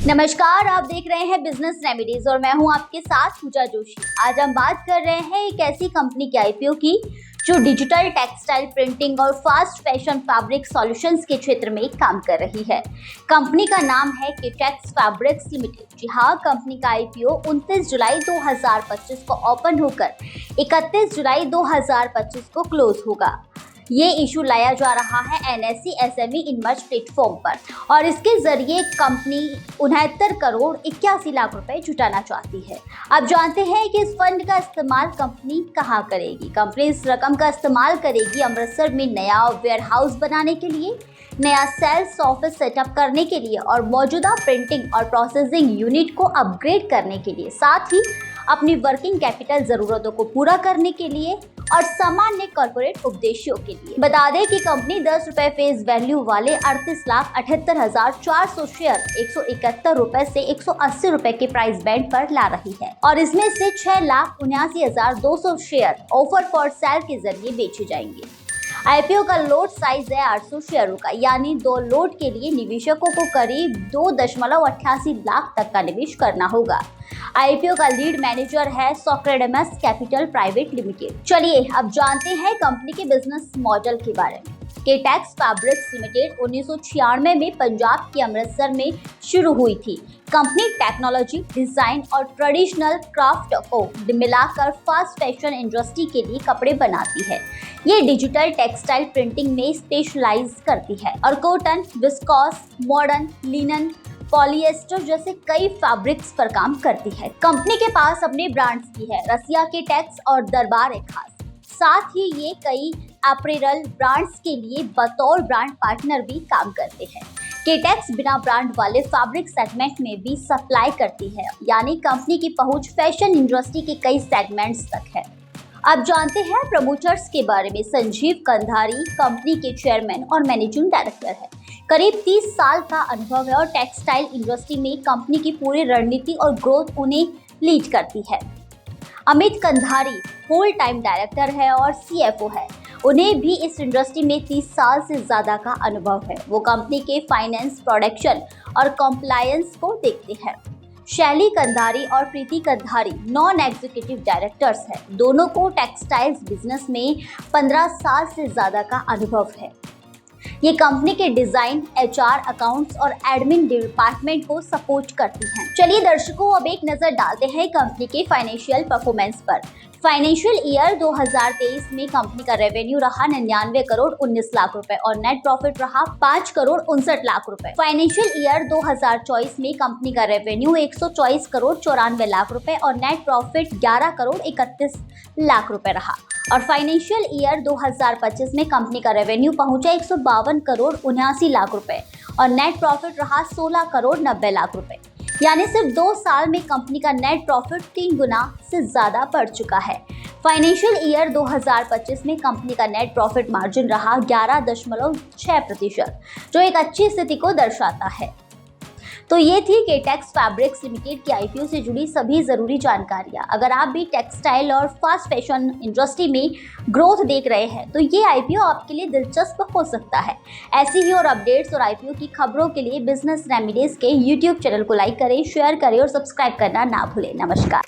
नमस्कार, आप देख रहे हैं बिजनेस रेमेडीज और मैं हूं आपके साथ पूजा जोशी। आज हम बात कर रहे हैं एक ऐसी कंपनी के आईपीओ की जो डिजिटल टेक्सटाइल प्रिंटिंग और फास्ट फैशन फैब्रिक सॉल्यूशंस के क्षेत्र में काम कर रही है। कंपनी का नाम है केटेक्स फैब्रिक्स लिमिटेड। जी हाँ, कंपनी का आईपीओ 29 जुलाई 2025 को ओपन होकर 31 जुलाई 2025 को क्लोज होगा। ये इशू लाया जा रहा है NSE SME इनमर्ज प्लेटफॉर्म पर और इसके जरिए कंपनी 69 करोड़ 81 लाख रुपए जुटाना चाहती है। अब जानते हैं कि इस फंड का इस्तेमाल कंपनी कहाँ करेगी। कंपनी इस रकम का इस्तेमाल करेगी अमृतसर में नया वेयर हाउस बनाने के लिए, नया सेल्स ऑफिस सेटअप करने के लिए और मौजूदा प्रिंटिंग और प्रोसेसिंग यूनिट को अपग्रेड करने के लिए, साथ ही अपनी वर्किंग कैपिटल जरूरतों को पूरा करने के लिए और सामान्य कॉर्पोरेट उद्देश्यों के लिए। बता दें कि कंपनी 10 रुपए फेस वैल्यू वाले 38,78,400 शेयर 171 रुपए से 180 रुपए के प्राइस बैंड पर ला रही है और इसमें से 6,79,200 शेयर ऑफर फॉर सेल के जरिए बेचे जाएंगे। आईपीओ का लोट साइज है 800 शेयरों का, यानी 2 लोट के लिए निवेशकों को करीब 2.88 लाख तक का निवेश करना होगा। आईपीओ का लीड मैनेजर है सॉक्रेडेमस कैपिटल प्राइवेट लिमिटेड। चलिए अब जानते हैं कंपनी के बिजनेस मॉडल के बारे में। केटेक्स फैब्रिक्स लिमिटेड 1996 में पंजाब के अमृतसर में शुरू हुई थी। कंपनी टेक्नोलॉजी, डिजाइन और ट्रेडिशनल क्राफ्ट को मिलाकर फास्ट फैशन इंडस्ट्री के लिए कपड़े बनाती है। ये डिजिटल टेक्सटाइल प्रिंटिंग में स्पेशलाइज करती है और cotton, viscose, modern, linen, polyester जैसे कई फैब्रिक्स पर काम करती है। कंपनी के पास अपने ब्रांड्स भी है, रसिया केटेक्स और दरबार एक खास। साथ ही ये कई अपैरल ब्रांड्स के लिए बतौर ब्रांड पार्टनर भी काम करते हैं। केटेक्स बिना ब्रांड वाले फैब्रिक सेगमेंट में भी सप्लाई करती है, यानी कंपनी की पहुंच फैशन इंडस्ट्री के कई सेगमेंट्स तक है। अब जानते हैं प्रमोटर्स के बारे में। संजीव कंधारी कंपनी के चेयरमैन और मैनेजिंग डायरेक्टर है। करीब 30 साल का अनुभव है और टेक्सटाइल इंडस्ट्री में कंपनी की पूरी रणनीति और ग्रोथ उन्हें लीड करती है। Amit Kandhari whole time director है और CFO है। उन्हें भी इस इंडस्ट्री में 30 साल से ज़्यादा का अनुभव है। वो कंपनी के फाइनेंस, प्रोडक्शन और कॉम्प्लायंस को देखते हैं। शैली कंधारी और प्रीति कंधारी नॉन एग्जीक्यूटिव डायरेक्टर्स हैं। दोनों को टेक्सटाइल्स बिजनेस में 15 साल से ज़्यादा का अनुभव है। ये कंपनी के डिजाइन, HR, अकाउंट्स और एडमिन डिपार्टमेंट को सपोर्ट करती हैं। चलिए दर्शकों, अब एक नजर डालते हैं कंपनी के फाइनेंशियल परफॉर्मेंस पर। फाइनेंशियल ईयर 2023 में कंपनी का रेवेन्यू रहा 99 करोड़ 19 लाख रुपए और नेट प्रॉफिट रहा 5 करोड़ 59 लाख रुपए। फाइनेंशियल ईयर 2024 में कंपनी का रेवेन्यू 124 करोड़ 94 लाख रुपए और नेट प्रॉफिट 11 करोड़ 31 लाख रुपए रहा और फाइनेंशियल ईयर 2025 में कंपनी का रेवेन्यू पहुंचा 152 करोड़ 79 लाख रुपए और नेट प्रॉफिट रहा 16 करोड़ 90 लाख रुपए। यानी सिर्फ 2 साल में कंपनी का नेट प्रॉफिट 3 गुना से ज्यादा बढ़ चुका है। फाइनेंशियल ईयर 2025 में कंपनी का नेट प्रॉफिट मार्जिन रहा 11.6%, जो एक अच्छी स्थिति को दर्शाता है। तो ये थी केटेक्स फैब्रिक्स लिमिटेड की आईपीओ से जुड़ी सभी जरूरी जानकारियां। अगर आप भी टेक्सटाइल और फास्ट फैशन इंडस्ट्री में ग्रोथ देख रहे हैं तो ये आईपीओ आपके लिए दिलचस्प हो सकता है। ऐसी ही और अपडेट्स और आईपीओ की खबरों के लिए बिजनेस रेमेडीज के यूट्यूब चैनल को लाइक करें, शेयर करें और सब्सक्राइब करना ना भूलें। नमस्कार।